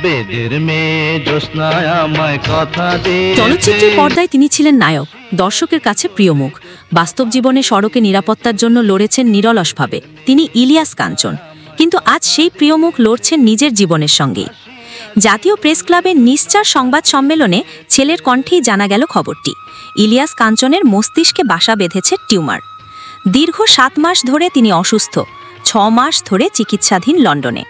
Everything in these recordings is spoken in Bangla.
বেদের মেয়ে জ্যোৎস্নায় আমায় কথা দিয়ে। চলচ্চিত্রের পর্দায় তিনি ছিলেন নায়ক, দর্শকের কাছে প্রিয় মুখ। বাস্তব জীবনে সড়কে নিরাপত্তার জন্য লড়েছেন নিরলসভাবে। তিনি ইলিয়াস কাঞ্চন। কিন্তু আজ সেই প্রিয় মুখ লড়ছেন নিজের জীবনের সঙ্গেই। জাতীয় প্রেস ক্লাবের নিশ্চার সংবাদ সম্মেলনে ছেলের কণ্ঠেই জানা গেল খবরটি। ইলিয়াস কাঞ্চনের মস্তিষ্কে বাসা বেঁধেছে টিউমার। দীর্ঘ 7 মাস ধরে তিনি অসুস্থ, 6 মাস ধরে চিকিৎসাধীন লন্ডনে।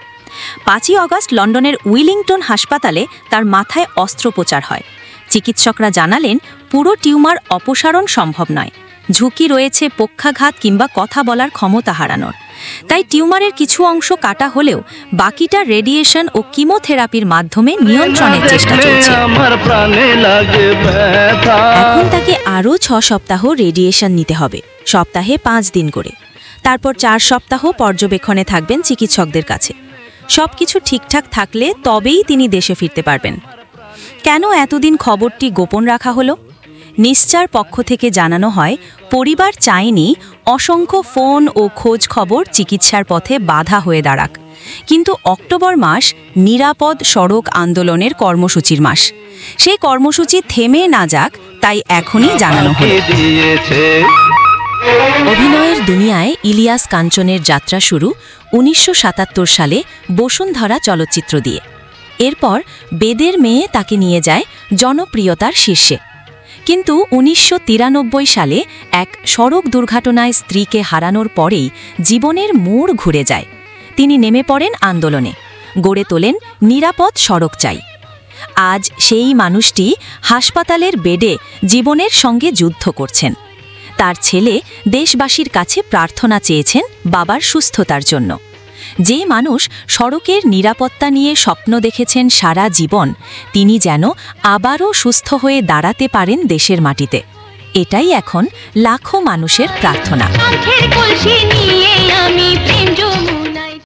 5ই অগস্ট লন্ডনের উইলিংটন হাসপাতালে তার মাথায় অস্ত্রোপচার হয়। চিকিৎসকরা জানালেন পুরো টিউমার অপসারণ সম্ভব নয়, ঝুঁকি রয়েছে পক্ষাঘাত কিংবা কথা বলার ক্ষমতা হারানোর। তাই টিউমারের কিছু অংশ কাটা হলেও বাকিটা রেডিয়েশন ও কিমোথেরাপির মাধ্যমে নিয়ন্ত্রণের চেষ্টা চলছে। এখন তাকে আরও 6 সপ্তাহ রেডিয়েশন নিতে হবে, সপ্তাহে 5 দিন করে। তারপর 4 সপ্তাহ পর্যবেক্ষণে থাকবেন চিকিৎসকদের কাছে। সবকিছু ঠিকঠাক থাকলে তবেই তিনি দেশে ফিরতে পারবেন। কেন এতদিন খবরটি গোপন রাখা হলো? নিশ্চার পক্ষ থেকে জানানো হয়, পরিবার চায়নি অসংখ্য ফোন ও খোঁজ খবর চিকিৎসার পথে বাধা হয়ে দাঁড়াক। কিন্তু অক্টোবর মাস নিরাপদ সড়ক আন্দোলনের কর্মসূচির মাস। সেই কর্মসূচি থেমে না যাক তাই এখনই জানানো হলো। অভিনয়ের দুনিয়ায় ইলিয়াস কাঞ্চনের যাত্রা শুরু 1977 সালে বসুন্ধরা চলচ্চিত্র দিয়ে। এরপর বেদের মেয়ে তাকে নিয়ে যায় জনপ্রিয়তার শীর্ষে। কিন্তু 1993 সালে এক সড়ক দুর্ঘটনায় স্ত্রীকে হারানোর পরেই জীবনের মোড় ঘুরে যায়। তিনি নেমে পড়েন আন্দোলনে, গড়ে তোলেন নিরাপদ সড়ক চাই। আজ সেই মানুষটি হাসপাতালের বেডে জীবনের সঙ্গে যুদ্ধ করছেন। তার ছেলে দেশবাসীর কাছে প্রার্থনা চেয়েছেন বাবার সুস্থতার জন্য। যে মানুষ সড়কের নিরাপত্তা নিয়ে স্বপ্ন দেখেছেন সারা জীবন, তিনি যেন আবারও সুস্থ হয়ে দাঁড়াতে পারেন দেশের মাটিতে। এটাই এখন লাখো মানুষের প্রার্থনা।